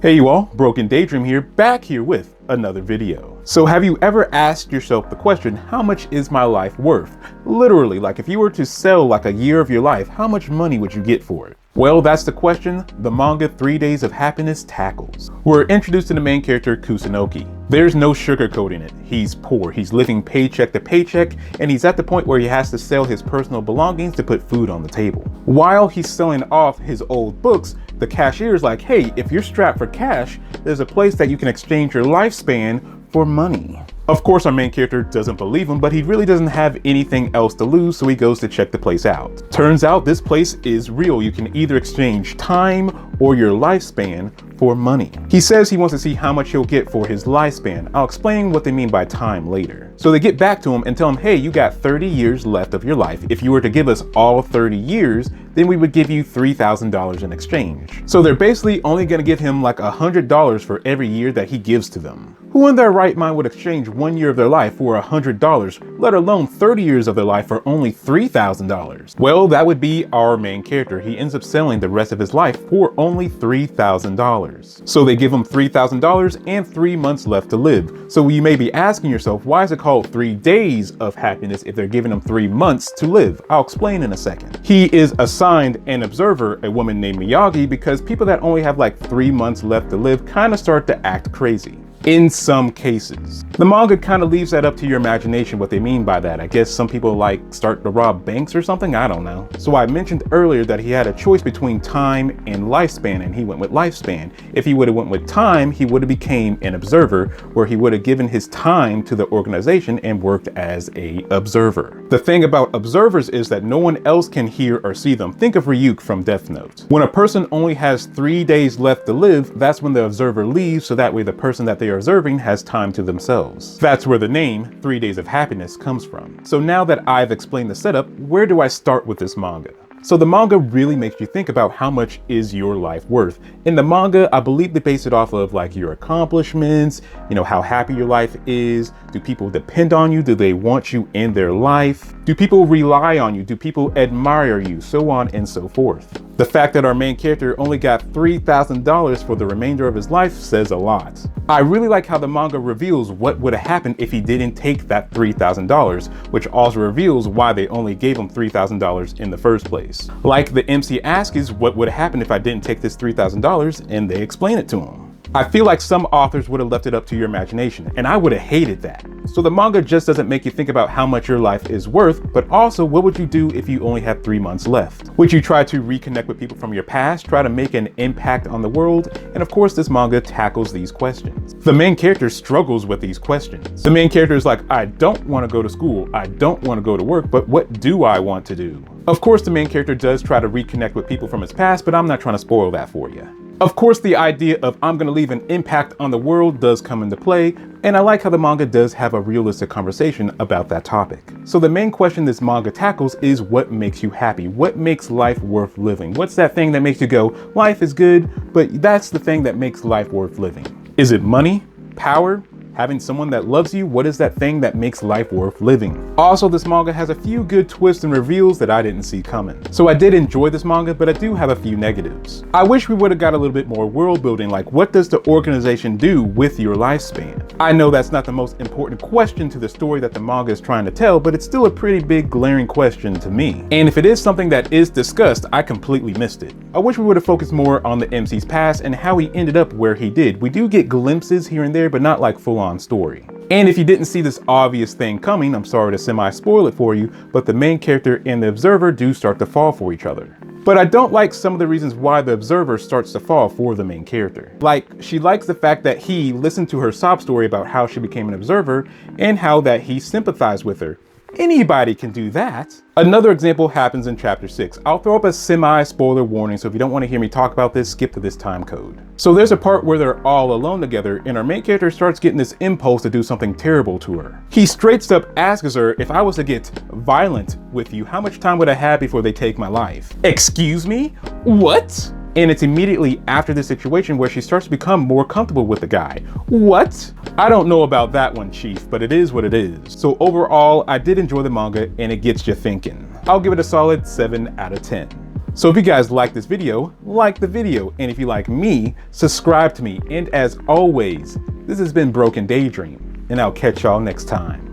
Hey you all, Broken Daydream here, back here with another video. So have you ever asked yourself the question, how much is my life worth? Literally, like if you were to sell like a year of your life, how much money would you get for it? Well, that's the question the manga 3 Days of Happiness tackles. We're introduced to the main character, Kusunoki. There's no sugarcoating it. He's poor, he's living paycheck to paycheck, and he's at the point where he has to sell his personal belongings to put food on the table. While he's selling off his old books, the cashier is like, hey, if you're strapped for cash, there's a place that you can exchange your lifespan for money. Of course, our main character doesn't believe him, but he really doesn't have anything else to lose, so he goes to check the place out. Turns out this place is real. You can either exchange time or your lifespan for money. He says he wants to see how much he'll get for his lifespan. I'll explain what they mean by time later. So they get back to him and tell him, hey, you got 30 years left of your life. If you were to give us all 30 years, then we would give you $3,000 in exchange. So they're basically only gonna give him like $100 for every year that he gives to them. Who in their right mind would exchange 1 year of their life for $100, let alone 30 years of their life for only $3,000? Well, that would be our main character. He ends up selling the rest of his life for only $3,000. So they give him $3,000 and 3 months left to live. So you may be asking yourself, why is it called 3 Days of Happiness if they're giving him 3 months to live? I'll explain in a second. He is assigned an observer, a woman named Miyagi, because people that only have like 3 months left to live kind of start to act crazy. In some cases. The manga kind of leaves that up to your imagination what they mean by that. I guess some people like start to rob banks or something, I don't know. So I mentioned earlier that he had a choice between time and lifespan, and he went with lifespan. If he would have went with time, he would have became an observer, where he would have given his time to the organization and worked as a observer. The thing about observers is that no one else can hear or see them. Think of Ryuk from Death Note. When a person only has 3 days left to live, that's when the observer leaves, so that way the person that they are observing has time to themselves. That's where the name 3 Days of Happiness comes from. So now that I've explained the setup, where do I start with this manga? So the manga really makes you think about how much is your life worth. In the manga, I believe they base it off of like your accomplishments, how happy your life is. Do people depend on you? Do they want you in their life? Do people rely on you? Do people admire you? So on and so forth. The fact that our main character only got $3,000 for the remainder of his life says a lot. I really like how the manga reveals what would have happened if he didn't take that $3,000, which also reveals why they only gave him $3,000 in the first place. Like the MC asks is, what would have happened if I didn't take this $3,000, and they explain it to him. I feel like some authors would have left it up to your imagination, and I would have hated that. So the manga just doesn't make you think about how much your life is worth, but also what would you do if you only had 3 months left? Would you try to reconnect with people from your past, try to make an impact on the world? And of course, this manga tackles these questions. The main character struggles with these questions. The main character is like, I don't want to go to school, I don't want to go to work, but what do I want to do? Of course, the main character does try to reconnect with people from his past, but I'm not trying to spoil that for you. Of course, the idea of I'm gonna leave an impact on the world does come into play, and I like how the manga does have a realistic conversation about that topic. So the main question this manga tackles is, what makes you happy? What makes life worth living? What's that thing that makes you go, life is good, but that's the thing that makes life worth living? Is it money? Power? Having someone that loves you? What is that thing that makes life worth living? Also, this manga has a few good twists and reveals that I didn't see coming. So I did enjoy this manga, but I do have a few negatives. I wish we would have got a little bit more world building, like what does the organization do with your lifespan? I know that's not the most important question to the story that the manga is trying to tell, but it's still a pretty big glaring question to me. And if it is something that is discussed, I completely missed it. I wish we would have focused more on the MC's past and how he ended up where he did. We do get glimpses here and there, but not like full-on story. And if you didn't see this obvious thing coming, I'm sorry to semi-spoil it for you, but the main character and the observer do start to fall for each other. But I don't like some of the reasons why the observer starts to fall for the main character. Like, she likes the fact that he listened to her sob story about how she became an observer and how that he sympathized with her. Anybody can do that. Another example happens in chapter 6. I'll throw up a semi-spoiler warning, so if you don't want to hear me talk about this, skip to this time code. So there's a part where they're all alone together, and our main character starts getting this impulse to do something terrible to her. He straight up asks her, if I was to get violent with you, how much time would I have before they take my life? Excuse me? What? And it's immediately after this situation where she starts to become more comfortable with the guy. What? I don't know about that one, Chief, but it is what it is. So overall, I did enjoy the manga and it gets you thinking. I'll give it a solid 7 out of 10. So if you guys like this video, like the video. And if you like me, subscribe to me. And as always, this has been Broken Daydream, and I'll catch y'all next time.